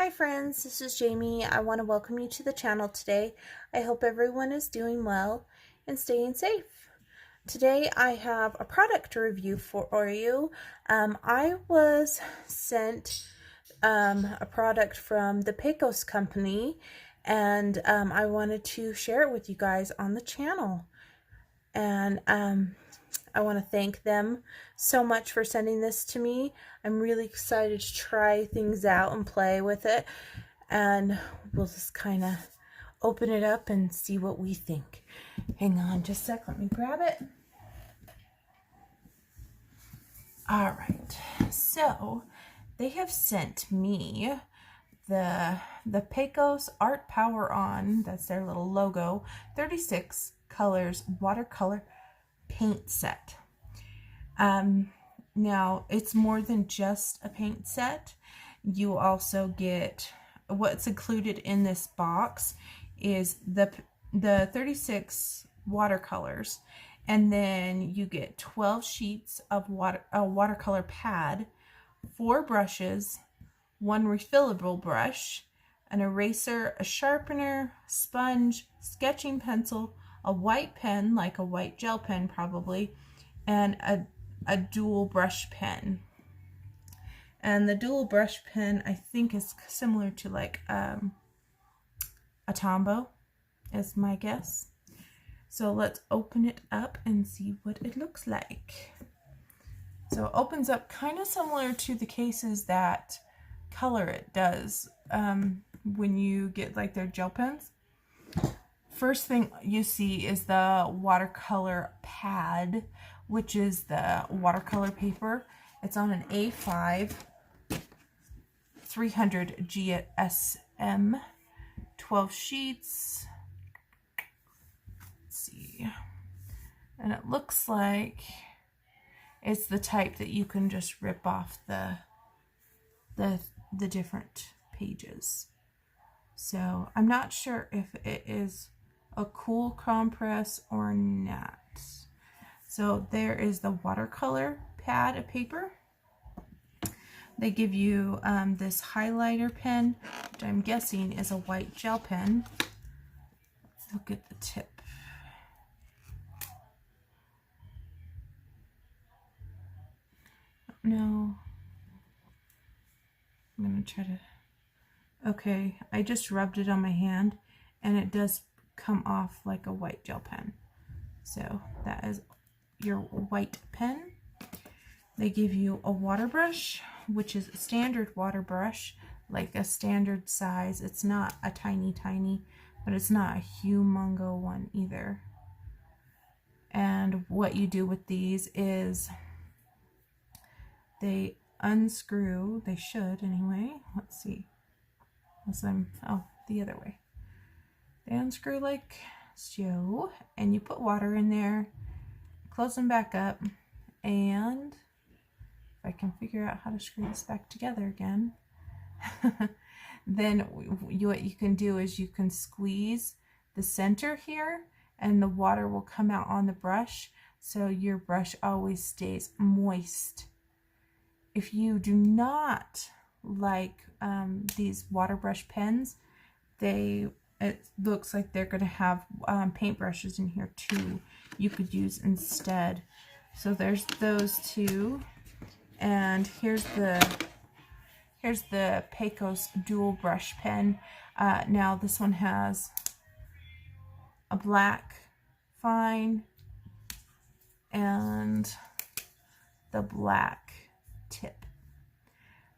Hi friends, this is Jamie. I want to welcome you to the channel today. I hope everyone is doing well and staying safe. Today I have a product review for you. I was sent a product from the Pagos Company, and I wanted to share it with you guys on the channel. And I want to thank them so much for sending this to me. I'm really excited to try things out and play with it, and we'll just kind of open it up and see what we think. Hang on just a sec, let me grab it. All right, so they have sent me the Pagos Art Power On, that's their little logo, 36 colors watercolor paint set. Now it's more than just a paint set. You also get, what's included in this box is the 36 watercolors, and then you get 12 sheets of a watercolor pad, 4 brushes, 1 refillable brush, an eraser, a sharpener, sponge, sketching pencil, a white pen, like a white gel pen probably, and a dual brush pen. And the dual brush pen, I think, is similar to like a Tombow, is my guess. So let's open it up and see what it looks like. So it opens up kind of similar to the cases that Color It does when you get like their gel pens. First thing you see is the watercolor pad, which is the watercolor paper. It's on an A5 300 GSM, 12 sheets. Let's see. And it looks like it's the type that you can just rip off the different pages. So I'm not sure if it is a cool compress or not. So there is the watercolor pad of paper. They give you this highlighter pen, which I'm guessing is a white gel pen. Let's look at the tip. No. I'm going to try to... Okay, I just rubbed it on my hand, and it does come off like a white gel pen. So that is your white pen. They give you a water brush, which is a standard water brush, like a standard size. It's not a tiny, but it's not a humongo one either. And what you do with these is they unscrew, they should anyway. Let's see. Oh, the other way. They unscrew like so, and you put water in there, close them back up, and if I can figure out how to screw this back together again, then what you can do is you can squeeze the center here, and the water will come out on the brush, so your brush always stays moist. If you do not like these water brush pens, it looks like they're going to have paint brushes in here too you could use instead. So there's those two, and here's the Pagos dual brush pen. Now this one has a black fine and the black tip.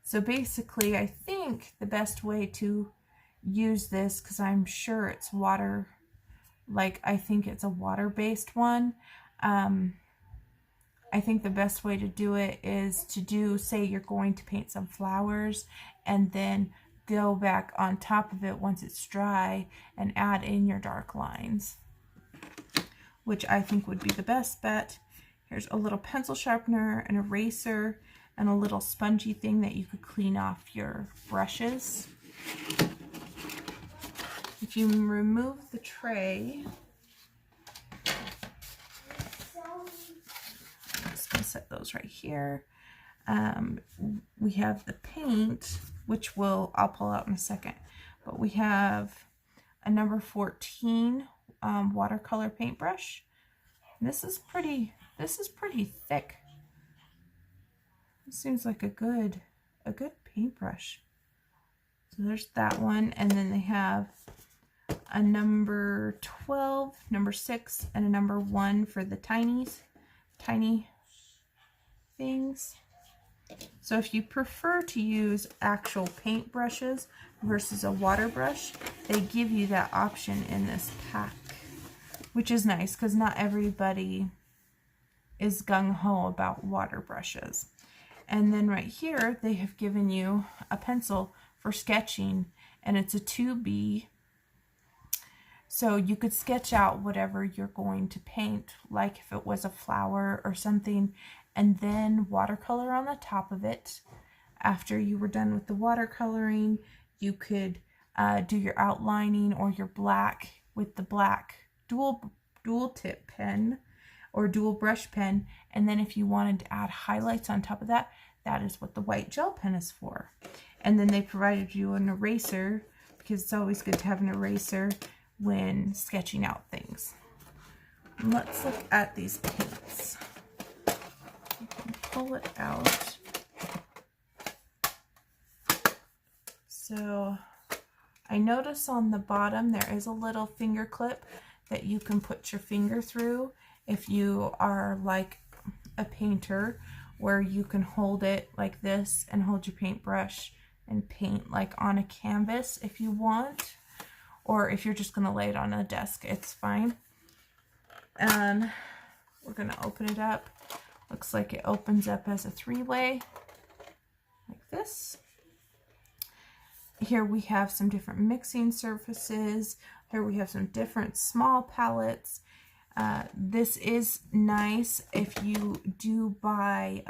So basically, I think the best way to use this, because I'm sure it's water, like I think it's a water-based one. I think the best way to do it is to do, say you're going to paint some flowers, and then go back on top of it once it's dry and add in your dark lines, which I think would be the best bet. Here's a little pencil sharpener, an eraser, and a little spongy thing that you could clean off your brushes. If you remove the tray, I'm just going to set those right here. We have the paint which I'll pull out in a second. But we have a number 14 watercolor paintbrush. And this is pretty thick. It seems like a good paintbrush. So there's that one, and then they have a number 12, number 6, and a number 1 for the tiny things. So if you prefer to use actual paint brushes versus a water brush, they give you that option in this pack, which is nice because not everybody is gung-ho about water brushes. And then right here, they have given you a pencil for sketching, and it's a 2B. So you could sketch out whatever you're going to paint, like if it was a flower or something, and then watercolor on the top of it. After you were done with the watercoloring, you could do your outlining or your black with the black dual tip pen or dual brush pen. And then if you wanted to add highlights on top of that, that is what the white gel pen is for. And then they provided you an eraser, because it's always good to have an eraser when sketching out things. Let's look at these paints. You can pull it out. So I notice on the bottom there is a little finger clip that you can put your finger through if you are like a painter, where you can hold it like this and hold your paintbrush and paint like on a canvas if you want, or if you're just going to lay it on a desk, it's fine. And we're going to open it up. Looks like it opens up as a 3-way like this. Here we have some different mixing surfaces. Here we have some different small palettes. This is nice if you do buy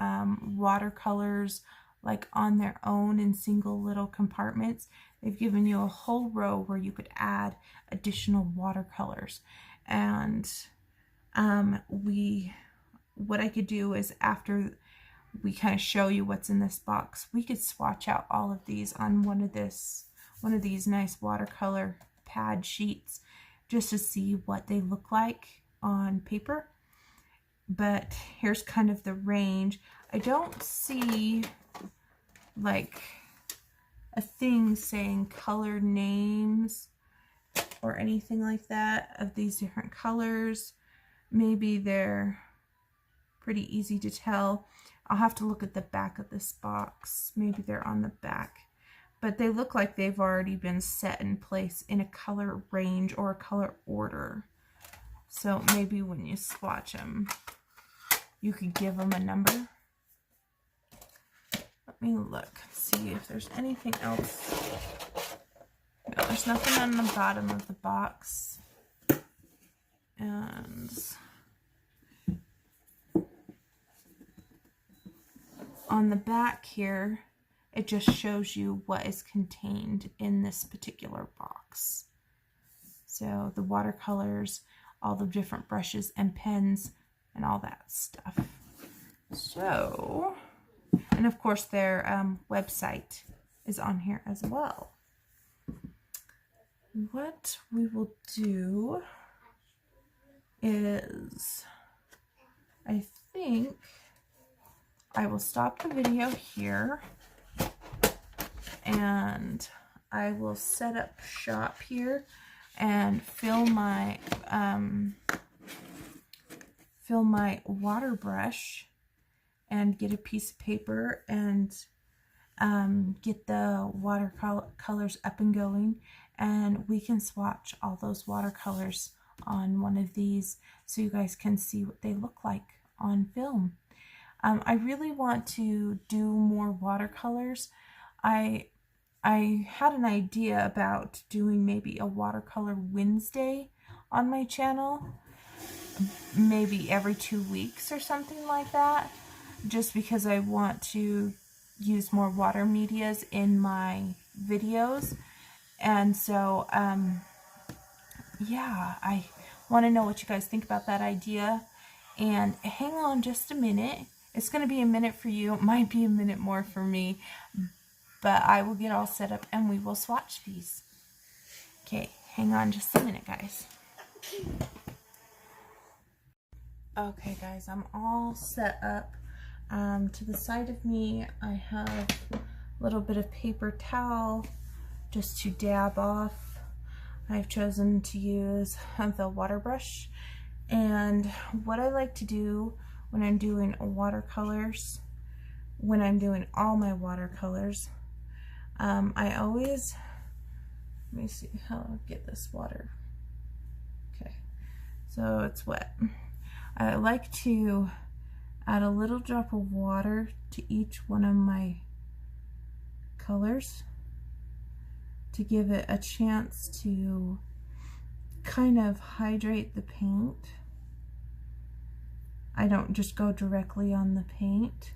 watercolors like on their own in single little compartments. They've given you a whole row where you could add additional watercolors. And what I could do is, after we kind of show you what's in this box, we could swatch out all of these on one of these nice watercolor pad sheets, just to see what they look like on paper. But here's kind of the range. I don't see like a thing saying color names or anything like that of these different colors. Maybe they're pretty easy to tell. I'll have to look at the back of this box. Maybe they're on the back. But they look like they've already been set in place in a color range or a color order. So maybe when you swatch them, you could give them a number. Let me look, see if there's anything else. No, there's nothing on the bottom of the box. And on the back here, it just shows you what is contained in this particular box. So the watercolors, all the different brushes and pens, and all that stuff. So, and of course their website is on here as well. What we will do is, I think I will stop the video here, and I will set up shop here and fill my water brush and get a piece of paper and get the watercolors up and going, and we can swatch all those watercolors on one of these so you guys can see what they look like on film. I really want to do more watercolors. I had an idea about doing maybe a watercolor Wednesday on my channel, maybe every 2 weeks or something like that, just because I want to use more water medias in my videos. And so yeah, I want to know what you guys think about that idea. And hang on just a minute. It's going to be a minute for you. It might be a minute more for me. But I will get all set up and we will swatch these. Okay, hang on just a minute, guys. Okay, guys, I'm all set up. To the side of me, I have a little bit of paper towel just to dab off. I've chosen to use the water brush. And what I like to do when I'm doing watercolors, when I'm doing all my watercolors, I always, let me see how I'll get this water. Okay, so it's wet. I like to add a little drop of water to each one of my colors to give it a chance to kind of hydrate the paint. I don't just go directly on the paint.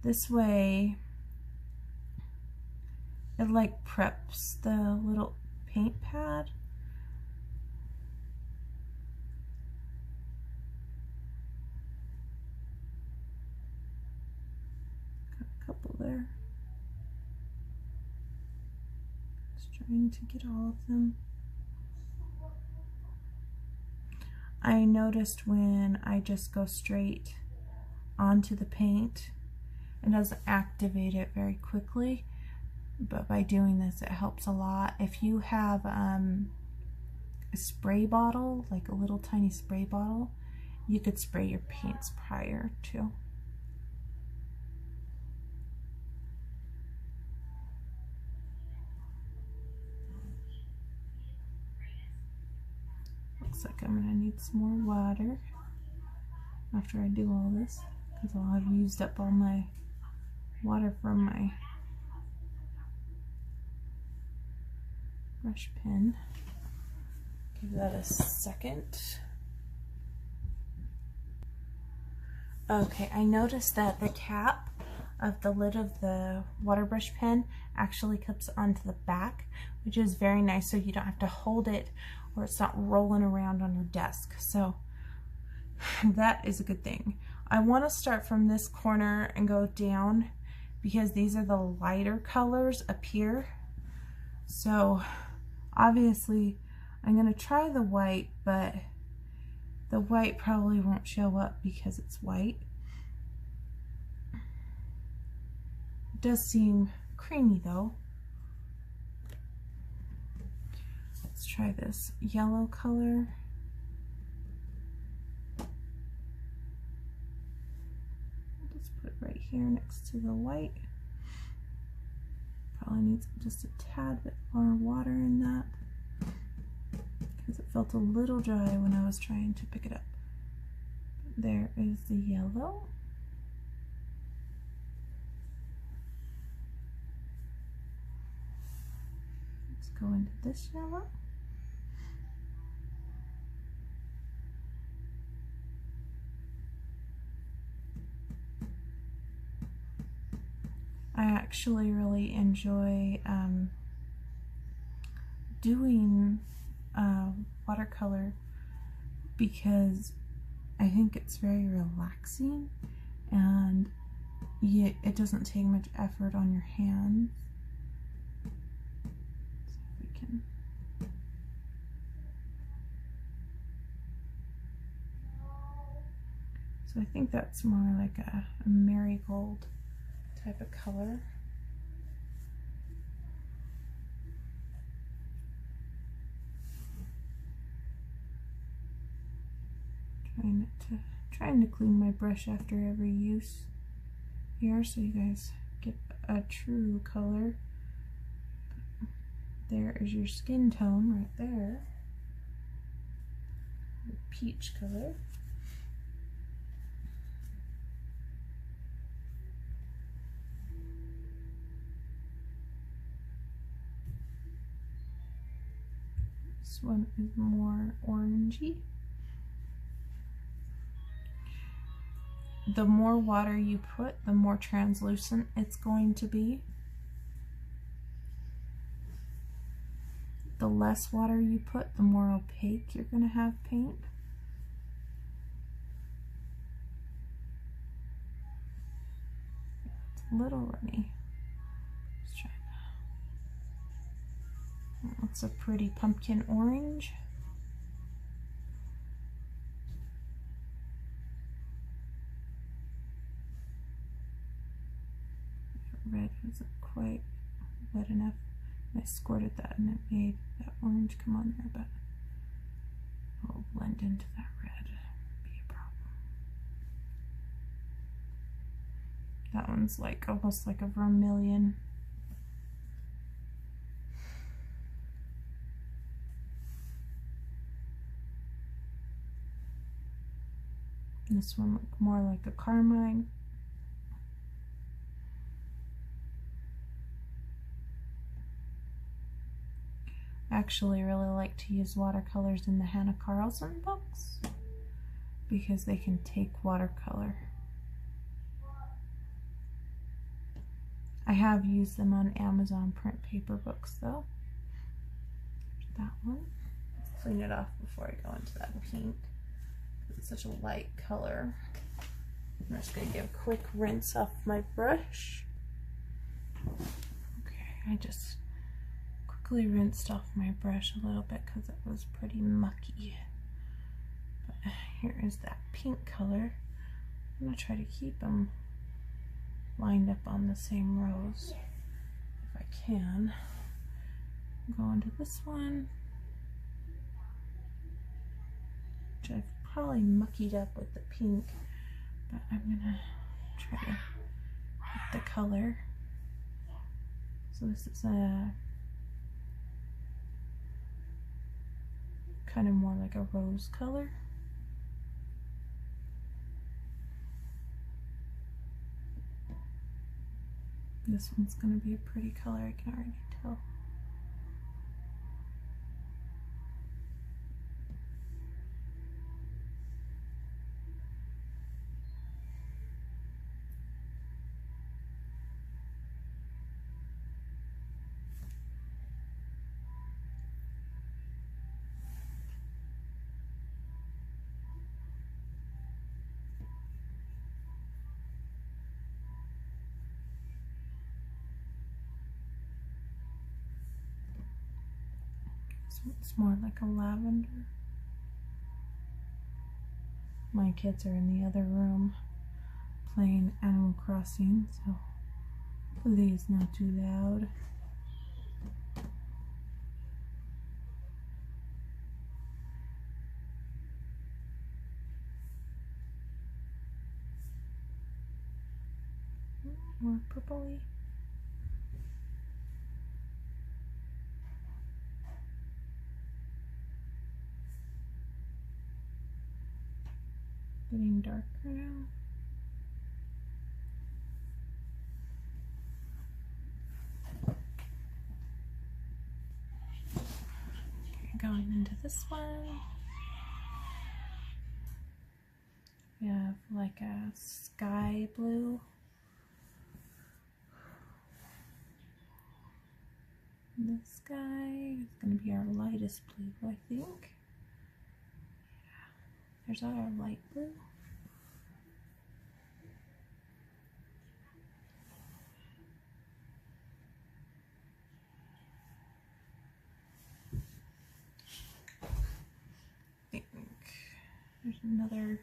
This way it like preps the little paint pad. Got a couple there. Just trying to get all of them. I noticed when I just go straight onto the paint, it doesn't activate it very quickly, but by doing this it helps a lot. If you have a spray bottle, like a little tiny spray bottle, you could spray your paints prior to. Looks like I'm gonna need some more water after I do all this, because I'll have used up all my water from my brush pen. Give that a second. Okay, I noticed that the cap of the lid of the water brush pen actually clips onto the back, which is very nice, so you don't have to hold it or it's not rolling around on your desk. So that is a good thing. I want to start from this corner and go down because these are the lighter colors up here. So obviously I'm going to try the white, but the white probably won't show up because it's white. It does seem creamy though. Let's try this yellow color. Let's put it right here next to the white. Probably needs just a tad bit more water in that because it felt a little dry when I was trying to pick it up. There is the yellow. Let's go into this yellow. I actually really enjoy doing watercolor because I think it's very relaxing and it doesn't take much effort on your hands. So we can I think that's more like a marigold type of color. Trying to clean my brush after every use here so you guys get a true color. There is your skin tone right there. The peach color. This one is more orangey. The more water you put, the more translucent it's going to be. The less water you put, the more opaque you're going to have paint. It's a little runny. Let's try Lots of pretty pumpkin orange. That red wasn't quite wet enough. I squirted that and it made that orange come on there, but it'll blend into that red. Be a problem. That one's like almost like a vermilion. This one looked more like a carmine. I actually really like to use watercolors in the Hannah Carlson books because they can take watercolor. I have used them on Amazon print paper books though. That one. Let's clean it off before I go into that pink. It's such a light color. I'm just going to give a quick rinse off my brush. Okay, I just quickly rinsed off my brush a little bit because it was pretty mucky. But here is that pink color. I'm going to try to keep them lined up on the same rows if I can. Go into this one, which I've probably muckied up with the pink, but I'm gonna try to get the color. So this is a kind of more like a rose color. This one's gonna be a pretty color, I can already tell. It's more like a lavender. My kids are in the other room playing Animal Crossing, so please not too loud. More purpley. Getting darker now. Okay, going into this one. We have like a sky blue. This guy is going to be our lightest blue, I think. There's our light blue. I think there's another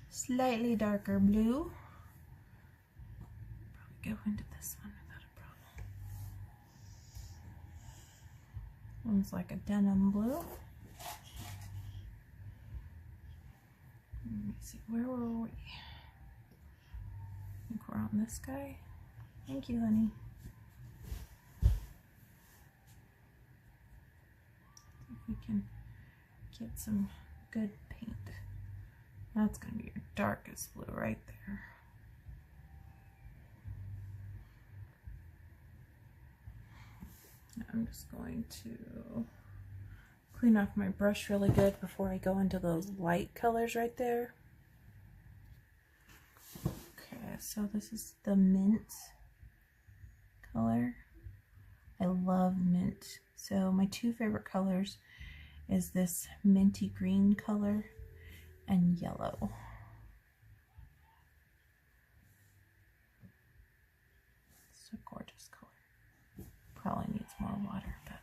slightly darker blue. Probably go into this one without a problem. One's like a denim blue. Let me see, where were we? I think we're on this guy. Thank you, honey. See if we can get some good paint. That's going to be your darkest blue right there. I'm just going to clean off my brush really good before I go into those light colors right there. Okay, so this is the mint color. I love mint. So my two favorite colors is this minty green color and yellow. It's a gorgeous color. Probably needs more water, but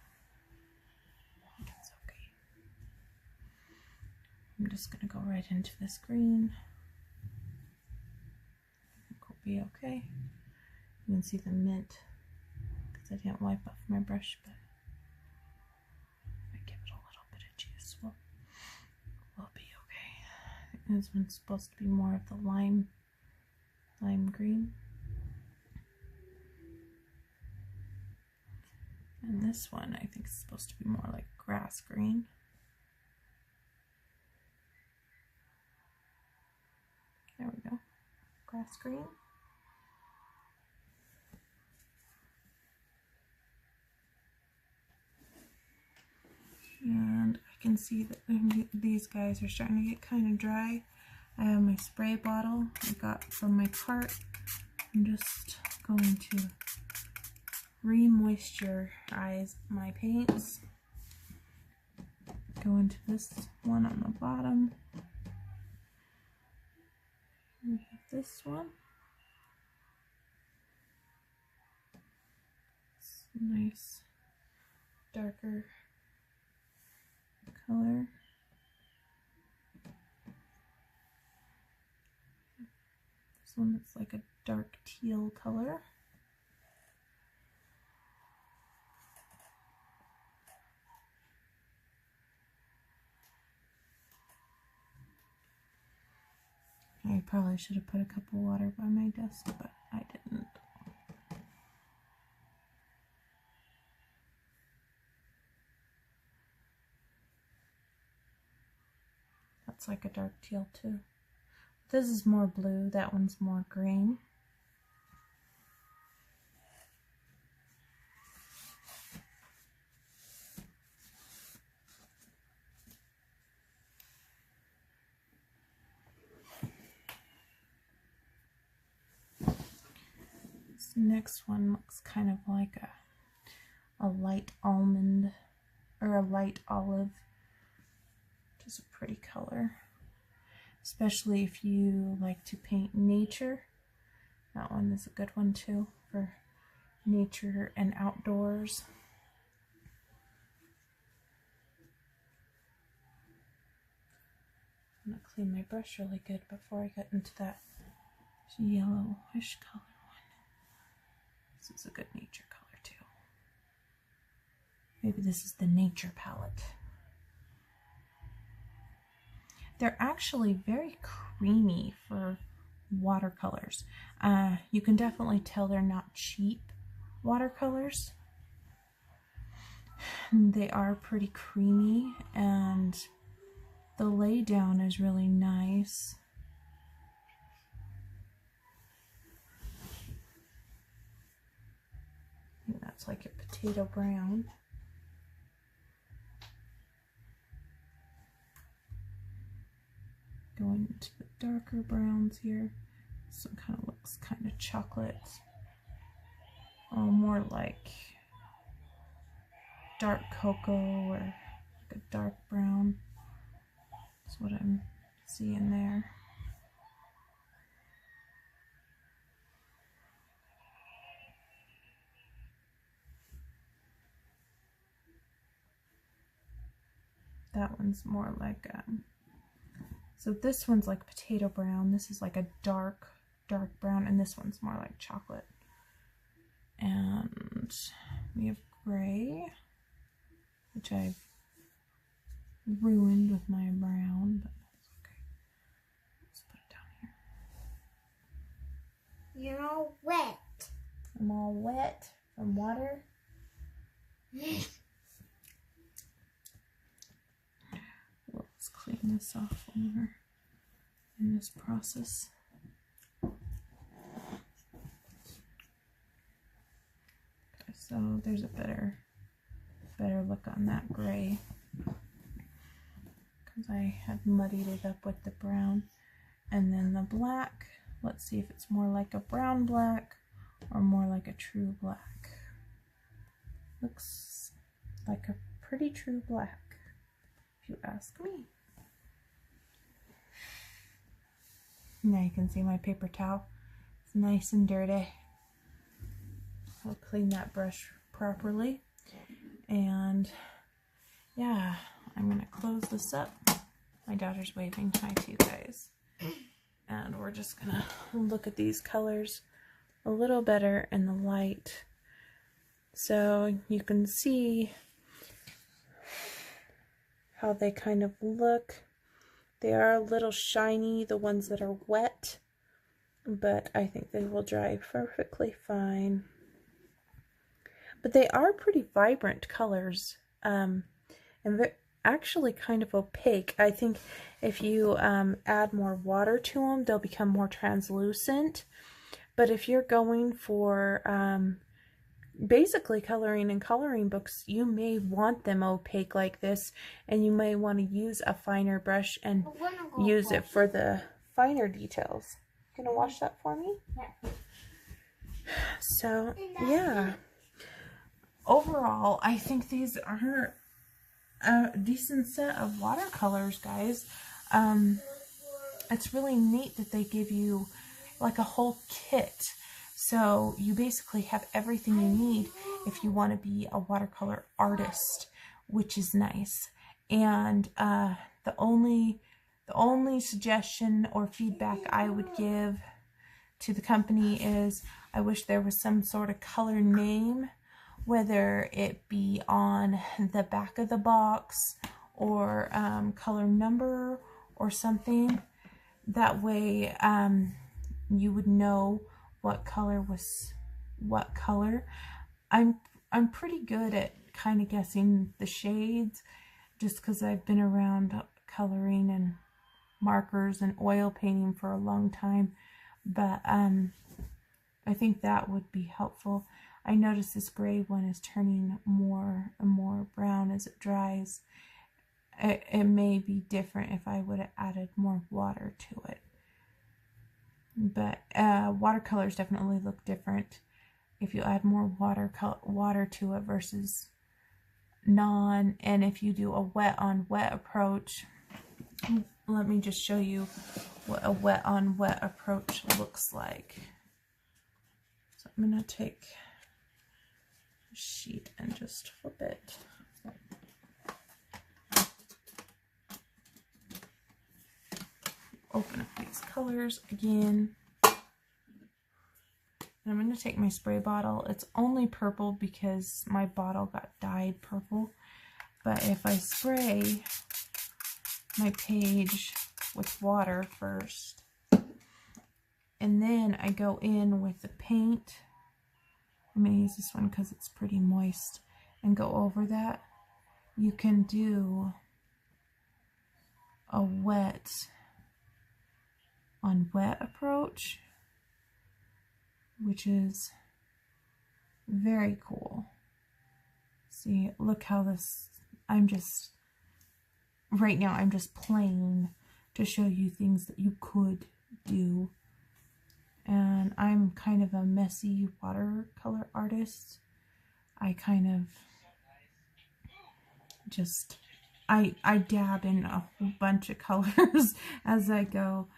I'm just going to go right into this green. I think we'll be okay. You can see the mint because I didn't wipe off my brush, but if I give it a little bit of juice, we'll be okay. This one's supposed to be more of the lime green. And this one I think is supposed to be more like grass green. There we go, grass green. And I can see that these guys are starting to get kind of dry. I have my spray bottle I got from my cart. I'm just going to re-moisturize my paints. Go into this one on the bottom. We have this one. It's a nice darker color. This one that's like a dark teal color. I probably should have put a cup of water by my desk, but I didn't. That's like a dark teal too. This is more blue, that one's more green. This next one looks kind of like a light almond or a light olive, which is a pretty color. Especially if you like to paint nature. That one is a good one too for nature and outdoors. I'm going to clean my brush really good before I get into that yellowish color one. This is a good nature color too. Maybe this is the nature palette. They're actually very creamy for watercolors. You can definitely tell they're not cheap watercolors. They are pretty creamy and the lay down is really nice. I think that's like a potato brown. Going into the darker browns here. This one kind of looks kind of chocolate. More like dark cocoa or like a dark brown. That's what I'm seeing there. That one's more like so this one's like potato brown, this is like a dark brown, and this one's more like chocolate. And we have gray, which I've ruined with my brown, but that's okay. Let's put it down here. You're all wet. I'm all wet from water. Let's clean this off when we're in this process. Okay, so there's a better look on that gray because I had muddied it up with the brown. And then the black, let's see if it's more like a brown black or more like a true black. Looks like a pretty true black, if you ask me. Now you can see my paper towel. It's nice and dirty. I'll clean that brush properly. And yeah, I'm going to close this up My daughter's waving hi to you guys. And we're just gonna look at these colors a little better in the light. So you can see how they kind of look. They are a little shiny, the ones that are wet, but I think they will dry perfectly fine. But they are pretty vibrant colors, and they're actually kind of opaque. I think if you add more water to them, they'll become more translucent. But if you're going for basically coloring in coloring books, you may want them opaque like this, and you may want to use a finer brush and use it for the finer details. Gonna wash that for me? Yeah. So yeah, overall I think these are a decent set of watercolors, guys. It's really neat that they give you like a whole kit. So you basically have everything you need if you want to be a watercolor artist, which is nice. And the only suggestion or feedback I would give to the company is I wish there was some sort of color name, whether it be on the back of the box or color number or something. That way you would know what color was what color. I'm pretty good at kind of guessing the shades just because I've been around coloring and markers and oil painting for a long time, but I think that would be helpful. I notice this gray one is turning more and more brown as it dries. It may be different if I would have added more water to it. But watercolors definitely look different if you add more water to it versus non. And if you do a wet on wet approach, let me just show you what a wet on wet approach looks like. So I'm going to take a sheet and just flip it. Open up these colors again. And I'm going to take my spray bottle. It's only purple because my bottle got dyed purple. But if I spray my page with water first, and then I go in with the paint, I'm going to use this one because it's pretty moist, and go over that, you can do a wet on wet approach, which is very cool. See, look how this, right now I'm just playing to show you things that you could do. And I'm kind of a messy watercolor artist. I kind of just, I dab in a whole bunch of colors as I go.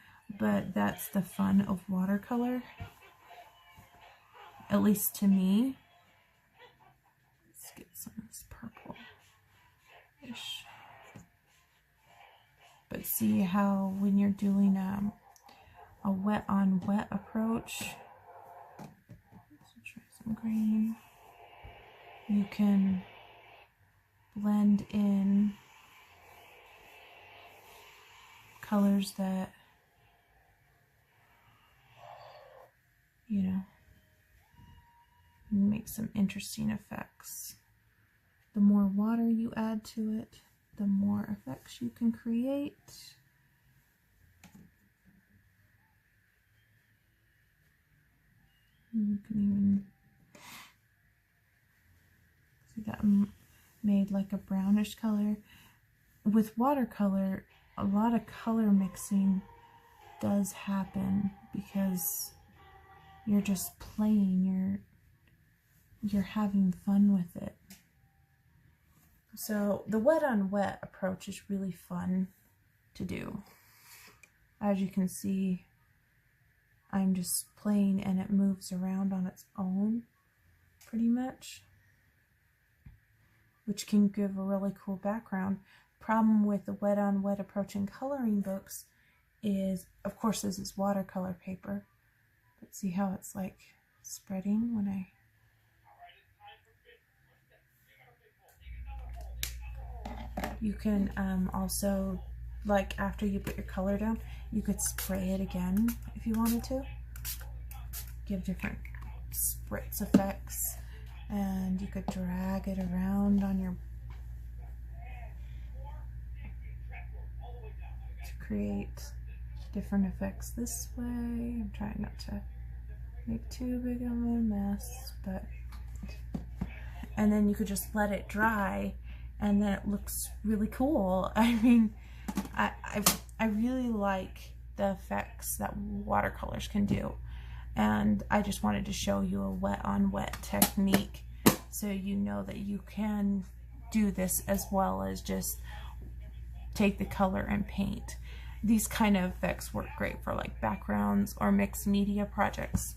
But that's the fun of watercolor, at least to me. Let's get some of this purple-ish. But see how when you're doing a wet on wet approach, let's try some green, you can blend in colors that, you know, make some interesting effects. The more water you add to it, the more effects you can create. You can even see that made like a brownish color. With watercolor, a lot of color mixing does happen because you're just playing, you're having fun with it. So the wet on wet approach is really fun to do. As you can see, I'm just playing and it moves around on its own pretty much, which can give a really cool background. problem with the wet on wet approach and coloring books is, of course, this is watercolor paper, but see how it's like spreading when I you can also, like, after you put your color down, you could spray it again if you wanted to, give different spritz effects, and you could drag it around on your to create different effects this way. I'm trying not to make too big of a mess, but and then you could just let it dry, and then it looks really cool. I mean, I really like the effects that watercolors can do, and I just wanted to show you a wet on wet technique so you know that you can do this as well as just take the color and paint. These kind of effects work great for like backgrounds or mixed media projects.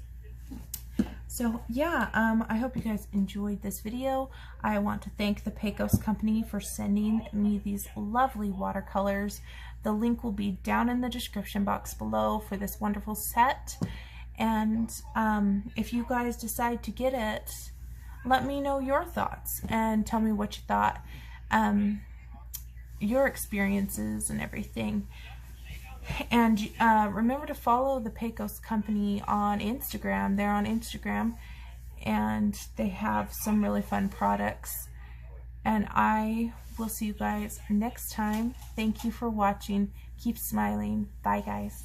So yeah, I hope you guys enjoyed this video. I want to thank the Pagos Company for sending me these lovely watercolors. The link will be down in the description box below for this wonderful set. And if you guys decide to get it, let me know your thoughts and tell me what you thought, your experiences and everything. And remember to follow the Pagos Company on Instagram. They're on Instagram, and they have some really fun products. And I will see you guys next time. Thank you for watching. Keep smiling. Bye, guys.